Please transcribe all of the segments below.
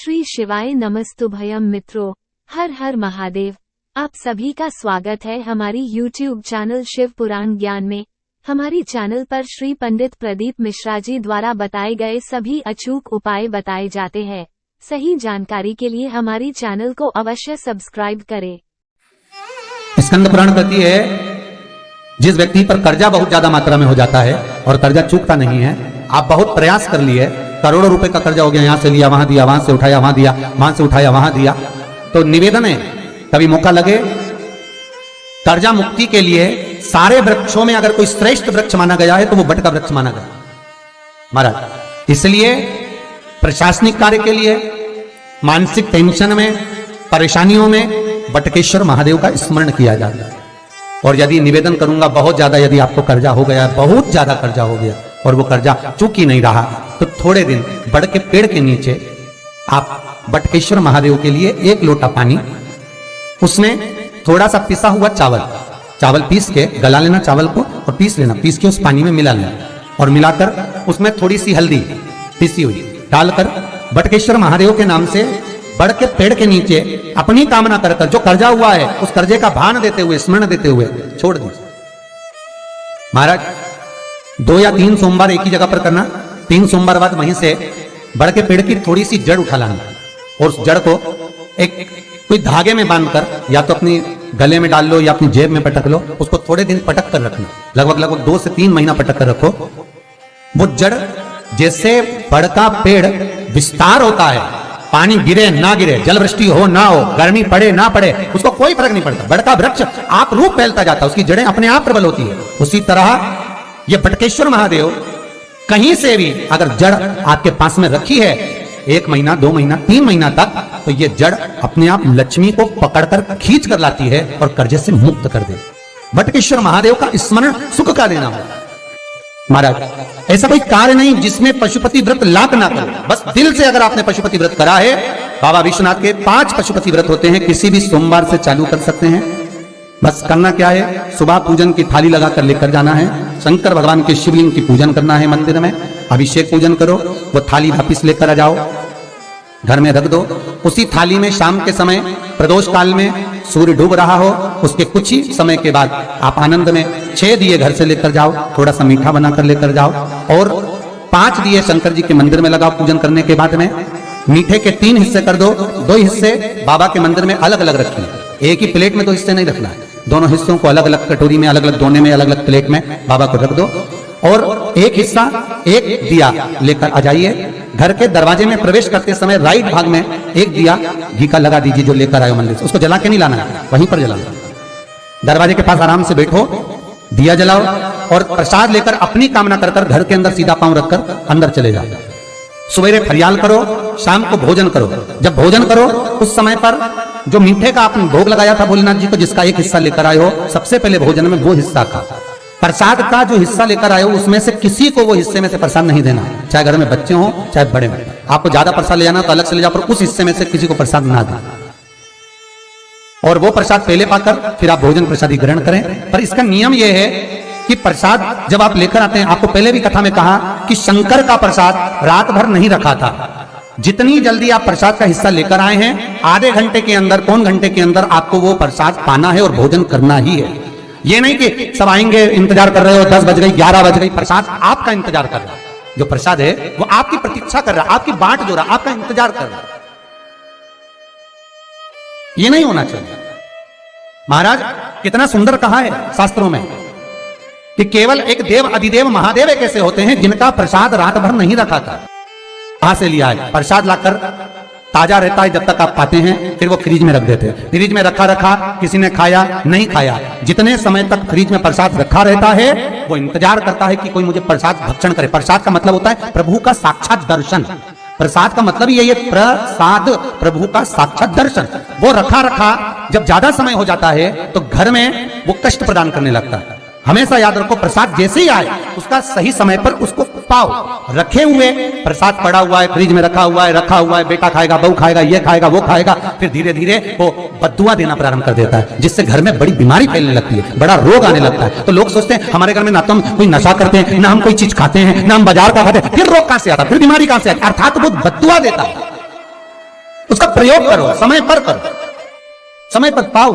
श्री शिवाय नमस्तुभयम मित्रों, हर हर महादेव। आप सभी का स्वागत है हमारी YouTube चैनल शिव पुराण ज्ञान में। हमारी चैनल पर श्री पंडित प्रदीप मिश्रा जी द्वारा बताए गए सभी अचूक उपाय बताए जाते हैं। सही जानकारी के लिए हमारी चैनल को अवश्य सब्सक्राइब करें। स्कंद पुराण कहती है, जिस व्यक्ति पर कर्जा बहुत ज्यादा मात्रा में हो जाता है और कर्जा चूकता नहीं है, आप बहुत प्रयास कर लिए, करोड़ों रुपए का कर्जा हो गया, यहां से लिया वहां दिया, वहां से उठाया वहां दिया, वहां से उठाया वहां दिया, तो निवेदन है कभी मौका लगे कर्जा मुक्ति के लिए सारे वृक्षों में अगर कोई श्रेष्ठ वृक्ष माना गया है तो वो बट का वृक्ष माना गया महाराज। इसलिए प्रशासनिक कार्य के लिए, मानसिक टेंशन में, परेशानियों में बटकेश्वर महादेव का स्मरण किया जाता है। और यदि निवेदन करूंगा बहुत ज्यादा, यदि आपको कर्जा हो गया, बहुत ज्यादा कर्जा हो गया और वो कर्जा चूक ही नहीं रहा, तो थोड़े दिन बड़ के पेड़ के नीचे आप बटकेश्वर महादेव के लिए एक लोटा पानी, उसमें थोड़ा सा पिसा हुआ चावल पीस के गला लेना, चावल को और पीस लेना, पीस के उस पानी में मिला लेना और मिलाकर उसमें थोड़ी सी हल्दी पीसी हुई डालकर बटकेश्वर महादेव के नाम से बड़ के पेड़ के नीचे अपनी कामना कर जो कर्जा हुआ है उस कर्जे का भान देते हुए, स्मरण देते हुए छोड़ दीजिए महाराज। 2 या 3 सोमवार एक ही जगह पर करना। 3 सोमवार बाद वहीं से बड़ के पेड़ की थोड़ी सी जड़ उठा लाना और उस जड़ को एक कोई धागे में बांधकर या तो अपनी गले में डाल लो या अपनी जेब में पटक लो, उसको थोड़े दिन पटक कर रखना, लगभग 2 से 3 महीना पटक कर रखो। वो जड़ जैसे बड़ का पेड़ विस्तार होता है, पानी गिरे ना गिरे, जल वृष्टि हो ना हो, गर्मी पड़े ना पड़े, उसको कोई फर्क नहीं पड़ता। बड़ का वृक्ष आप रूप फैलता जाता है, उसकी जड़ें अपने आप प्रबल होती है। उसी तरह ये बटकेश्वर महादेव कहीं से भी अगर जड़ आपके पास में रखी है 1 महीना, 2 महीना, 3 महीना तक, तो ये जड़ अपने आप लक्ष्मी को पकड़कर खींच कर लाती है और कर्जे से मुक्त कर दे। बटकेश्वर महादेव का स्मरण सुख का देना हो महाराज। ऐसा कोई कार्य नहीं जिसमें पशुपति व्रत लाभ ना करे। बस दिल से अगर आपने पशुपति व्रत करा है, बाबा विश्वनाथ के 5 पशुपति व्रत होते हैं, किसी भी सोमवार से चालू कर सकते हैं। बस करना क्या है, सुबह पूजन की थाली लगाकर लेकर जाना है, शंकर भगवान के शिवलिंग की पूजन करना है, मंदिर में अभिषेक पूजन करो, वो थाली वापिस लेकर आ जाओ, घर में रख दो। उसी थाली में शाम के समय प्रदोष काल में सूर्य डूब रहा हो, उसके कुछ ही समय के बाद आप आनंद में 6 दिए घर से लेकर जाओ, थोड़ा सा मीठा बनाकर लेकर जाओ और 5 दिए शंकर जी के मंदिर में लगाओ। पूजन करने के बाद में मीठे के 3 हिस्से कर दो, 2 हिस्से बाबा के मंदिर में अलग अलग रखिए। एक ही प्लेट में 2 हिस्से नहीं रखना है, दोनों हिस्सों को अलग अलग कटोरी में, अलग अलग दोने में, अलग अलग प्लेट में बाबा को रख दो और एक हिस्सा, एक दिया लेकर आ जाइए। घर के दरवाजे में प्रवेश करते समय राइट भाग में एक दिया घी का लगा दीजिए जो लेकर आए मंदिर से। उसको जला के नहीं लाना है, वहीं पर जलाना। दरवाजे के पास आराम से बैठो, दिया जलाओ और प्रसाद लेकर अपनी कामना कर घर के अंदर सीधा पांव रखकर अंदर चले जाओ। सवेरे फरियाल करो, शाम को भोजन करो। जब भोजन करो उस समय पर जो मीठे का आपने भोग लगाया था भोलेनाथ जी को, जिसका एक हिस्सा लेकर आए हो, सबसे पहले भोजन में वो हिस्सा खा। प्रसाद का जो हिस्सा लेकर आए हो उसमें से किसी को वो हिस्से में से प्रसाद नहीं देना, चाहे घर में बच्चे हो चाहे बड़े हो। आपको ज्यादा प्रसाद ले जाना तो अलग से ले जाओ, पर उस हिस्से में से किसी को प्रसाद ना देना। और वो प्रसाद पहले पाकर फिर आप भोजन प्रसादी ग्रहण करें। पर इसका नियम यह है कि प्रसाद जब आप लेकर आते हैं, आपको पहले भी कथा में कहा कि शंकर का प्रसाद रात भर नहीं रखा था। जितनी जल्दी आप प्रसाद का हिस्सा लेकर आए हैं, आधे घंटे के अंदर, पौन घंटे के अंदर आपको वो प्रसाद पाना है और भोजन करना ही है। ये नहीं कि सब आएंगे, इंतजार कर रहे हो, 10 बज गई, 11 बज गई, प्रसाद आपका इंतजार कर रहा है। जो प्रसाद है वो आपकी प्रतीक्षा कर रहा है, आपकी बाट जो रहा, आपका इंतजार कर रहा है। ये नहीं होना चाहिए महाराज। कितना सुंदर कहा है शास्त्रों में कि केवल एक देव अधिदेव महादेव एक ऐसे होते हैं जिनका प्रसाद रात भर नहीं रखा था। कहां से लिया है? प्रसाद लाकर ताजा रहता है जब तक आप पाते हैं, फिर वो फ्रिज में रख देते हैं। फ्रिज में रखा किसी ने खाया नहीं खाया, जितने समय तक फ्रिज में प्रसाद रखा रहता है वो इंतजार करता है कि कोई मुझे प्रसाद भक्षण करे। प्रसाद का मतलब होता है प्रभु का साक्षात दर्शन। प्रसाद का मतलब यही है, प्रसाद, प्रभु का साक्षात दर्शन। वो रखा जब ज्यादा समय हो जाता है तो घर में वो कष्ट प्रदान करने लगता है। हमेशा याद रखो, प्रसाद जैसे ही आए उसका सही समय पर उसको पाओ। रखे हुए प्रसाद पड़ा हुआ है, फ्रिज में रखा हुआ है, बेटा खाएगा, बहू खाएगा, ये खाएगा, वो खाएगा, फिर धीरे धीरे वो बद्दुआ देना प्रारंभ कर देता है, जिससे घर में बड़ी बीमारी फैलने लगती है, बड़ा रोग आने लगता है। तो लोग सोचते हैं हमारे घर में ना तो हम कोई नशा करते हैं, ना हम कोई चीज खाते हैं, ना हम बाजार का खाते हैं, फिर रोग कहां से आता है, फिर बीमारी कहां से आती है? अर्थात वो बद्दुआ देता है। प्रयोग करो, समय पर करो, समय पर पाओ।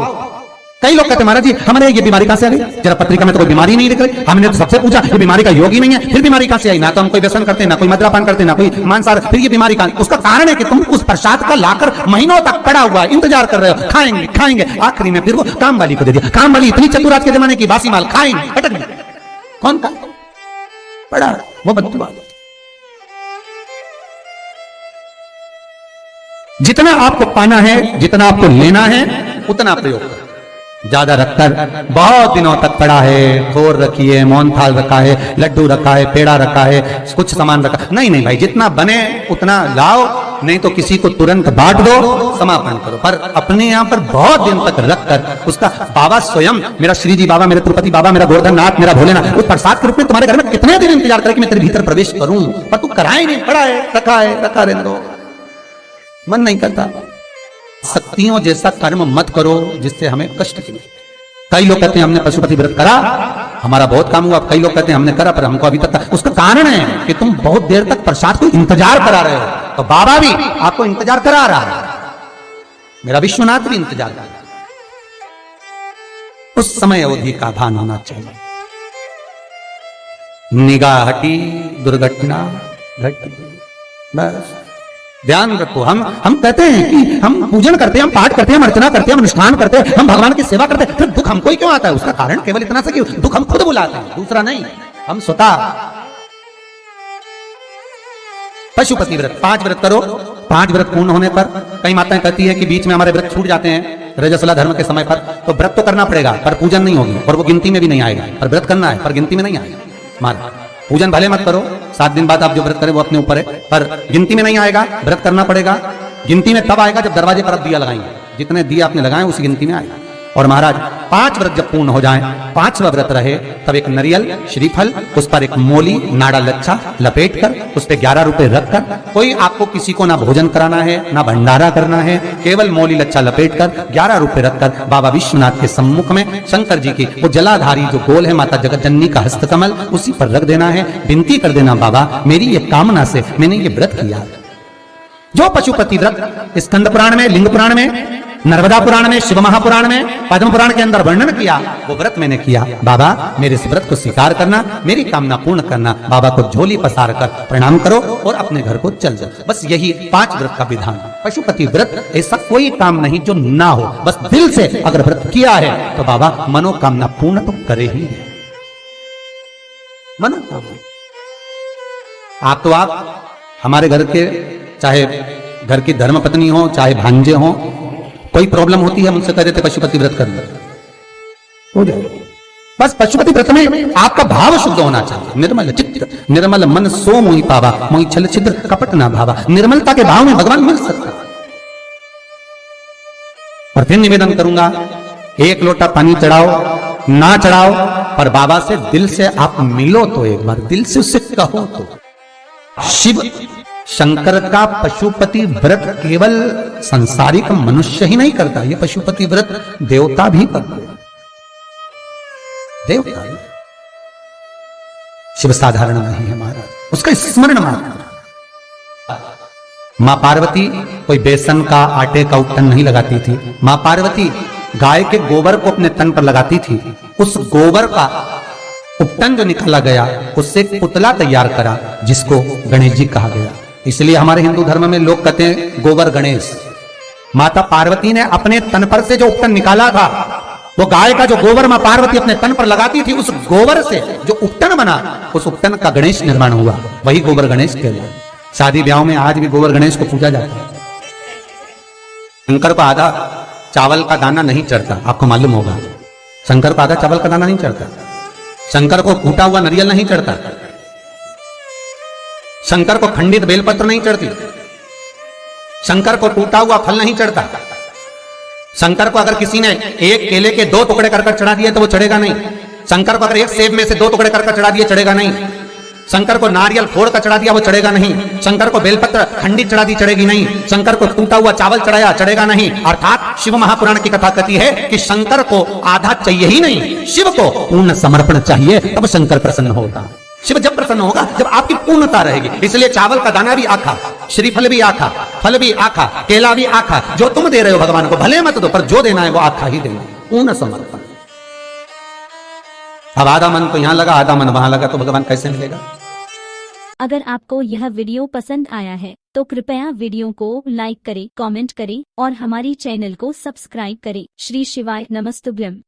कई लोग कहते हैं महाराज जी हमारे ये बीमारी कहां से आ गई, जरा पत्रिका में तो कोई बीमारी नहीं दिख रही, हमने तो सबसे पूछा ये बीमारी का योग ही नहीं है, फिर बीमारी कहां से आई, ना तो हम कोई व्यसन करते ना कोई मद्यपान करते ना कोई मांसाहार, फिर ये बीमारी कहां। उसका कारण है कि तुम उस प्रसाद का लाकर महीनों तक पड़ा हुआ इंतजार कर रहे हो, खाएंगे खाएंगे, आखिरी में फिर वो काम वाली को दे दिया। काम वाली इतनी चतुर आज के जमाने की, बासी माल खाएंगे अटक गई, कौन का पड़ा वो बदुआ। जितना आपको पाना है, जितना आपको लेना है, उतना प्रयोग करो। ज्यादा रखकर बहुत दिनों तक पड़ा है, खोर रखी है, मोहन थाल रखा है, लड्डू रखा है, पेड़ा रखा है, कुछ सामान रखा, नहीं नहीं भाई, जितना बने उतना लाओ, नहीं तो किसी को तुरंत बांट दो, समापन करो। पर अपने यहाँ पर बहुत दिन तक रखकर उसका बाबा स्वयं, मेरा श्री जी बाबा, मेरा तिरुपति बाबा, मेरा गोवर्धननाथ, मेरा भोलेनाथ, उस प्रसाद के रूप में तुम्हारे घर में कितने दिन इंतजार करे कि मैं तेरे भीतर प्रवेश करूं, पर तू कराए नहीं, पड़ा है, रखा रहने दो, मन नहीं करता। शक्तियों जैसा कर्म मत करो जिससे हमें कष्ट मिले। कई लोग कहते हैं हमने पशुपति व्रत करा, हमारा बहुत काम हुआ, कई लोग कहते हैं हमने करा पर हमको अभी तक, उसका कारण है कि तुम बहुत देर तक प्रसाद को इंतजार करा रहे हो, तो बाबा भी आपको इंतजार करा रहा है, मेरा विश्वनाथ भी इंतजार कर रहा है। उस समय अवधि का भान होना चाहिए। निगाह हटी, दुर्घटना घटी, बस ध्यान रखो। हम कहते हैं कि हम पूजन करते हैं, हम पाठ करते हैं, हम अर्चना करते हैं, हम अनुष्ठान करते हैं, हम भगवान की सेवा करते हैं, फिर दुख हमको ही क्यों आता है? उसका कारण केवल इतना सा कि दुख हम खुद बुलाते हैं, दूसरा नहीं। हम स्वतः पशुपति व्रत 5 व्रत करो। 5 व्रत पूर्ण होने पर कई माताएं कहती है कि बीच में हमारे व्रत छूट जाते हैं रजस्वला धर्म के समय पर, तो व्रत तो करना पड़ेगा पर पूजन नहीं होगी और वो गिनती में भी नहीं आएगा, पर व्रत करना है पर गिनती में नहीं आएगा। मारा पूजन भले मत करो, 7 दिन बाद आप जो व्रत करें वो अपने ऊपर है, पर गिनती में नहीं आएगा, व्रत करना पड़ेगा। गिनती में तब आएगा जब दरवाजे पर आप दिया लगाएंगे, जितने दिया आपने लगाए उसी गिनती में आएगा। और महाराज 5 व्रत जब पूर्ण हो जाएं, 5वां व्रत रहे, तब एक नरियल श्रीफल, उस पर एक मोली नाड़ा लच्छा लपेट कर, उस पर 11 रुपए रखकर, कोई आपको किसी को ना भोजन कराना है ना भंडारा करना है, केवल मोली लच्छा लपेट कर 11 रुपए रखकर बाबा विश्वनाथ के सम्मुख में शंकर जी की वो जलाधारी जो गोल है माता जगत जननी का हस्तकमल, उसी पर रख देना है। विनती कर देना, बाबा मेरी ये कामना से मैंने ये व्रत किया। जो पशुपति व्रत स्कंद पुराण में, लिंग पुराण में, नर्मदा पुराण में, शिव महापुराण में, पद्म पुराण के अंदर वर्णन किया, वो व्रत मैंने किया। बाबा मेरे इस व्रत को स्वीकार करना, मेरी कामना पूर्ण करना। बाबा को झोली पसार कर प्रणाम करो और अपने घर को चल जाओ। बस यही 5 व्रत का विधान। पशुपति व्रत ऐसा कोई काम नहीं जो ना हो, बस दिल से अगर व्रत किया है तो बाबा मनोकामना पूर्ण तो करे ही है। मनोकामना आप हमारे घर के, चाहे घर की धर्मपत्नी हो, चाहे भांजे हो, कोई प्रॉब्लम होती है मुझसे कह देते पशुपति व्रत करना हो जाए। बस पशुपति व्रत में आपका भाव शुद्ध होना चाहिए। निर्मल चित्त निर्मल मन सो मोहि पावा, मोहि छल छिद्र कपट ना भावा। निर्मलता के भाव में भगवान मिल सकता है। और फिर निवेदन करूंगा, 1 लोटा पानी चढ़ाओ ना चढ़ाओ, पर बाबा से दिल से आप मिलो तो एक बार दिल से उससे कहो तो। शिव शंकर का पशुपति व्रत केवल संसारिक मनुष्य ही नहीं करता, ये पशुपति व्रत देवता भी करते हैं। देवता शिव साधारण नहीं है महाराज, उसका स्मरण मात्र। मां पार्वती कोई बेसन का आटे का उपटन नहीं लगाती थी। मां पार्वती गाय के गोबर को अपने तन पर लगाती थी। उस गोबर का उपटन जो निकाला गया उससे एक पुतला तैयार करा जिसको गणेश जी कहा गया। इसलिए हमारे हिंदू धर्म में लोग कहते हैं गोबर गणेश। माता पार्वती ने अपने तन पर से जो उपटन निकाला था, वो गाय का जो गोबर मां पार्वती अपने तन पर लगाती थी, उस गोबर से जो उपटन बना, उस उपटन का गणेश निर्माण हुआ, वही गोबर गणेश कहलाता है। शादी ब्याह में आज भी गोबर गणेश को पूजा जाता है। शंकर को आधा चावल का दाना नहीं चढ़ता, आपको मालूम होगा। शंकर को आधा चावल का दाना नहीं चढ़ता। शंकर को कूटा हुआ नारियल नहीं चढ़ता। शंकर को खंडित बेलपत्र नहीं चढ़ती। शंकर को टूटा हुआ फल नहीं चढ़ता। शंकर को अगर किसी ने एक केले के 2 टुकड़े कर चढ़ा दिए तो वो चढ़ेगा नहीं। शंकर को अगर एक सेब में से 2 टुकड़े कर चढ़ा दिए चढ़ेगा नहीं। शंकर को नारियल फोड़ कर चढ़ा दिया वो चढ़ेगा नहीं। शंकर को बेलपत्र खंडित चढ़ा दी चढ़ेगी नहीं। शंकर को टूटा हुआ चावल चढ़ाया चढ़ेगा नहीं। अर्थात शिव महापुराण की कथा कहती है कि शंकर को आधा चाहिए ही नहीं, शिव को पूर्ण समर्पण चाहिए, तब शंकर प्रसन्न होता। शिव जब प्रसन्न होगा जब आपकी पूर्णता रहेगी। इसलिए चावल का दाना भी आखा, श्रीफल भी आखा, फल भी आखा, केला भी आखा। जो तुम दे रहे हो भगवान को भले मत दो, पर जो देना है वो आखा ही देना, पूर्ण समर्पण। अब आधा मन तो यहां लगा, आधा मन वहां लगा, तो भगवान कैसे मिलेगा? अगर आपको यह वीडियो पसंद आया है तो कृपया वीडियो को लाइक करें, कमेंट करें और हमारी चैनल को सब्सक्राइब करें। श्री शिवाय नमस्तुभ्यम।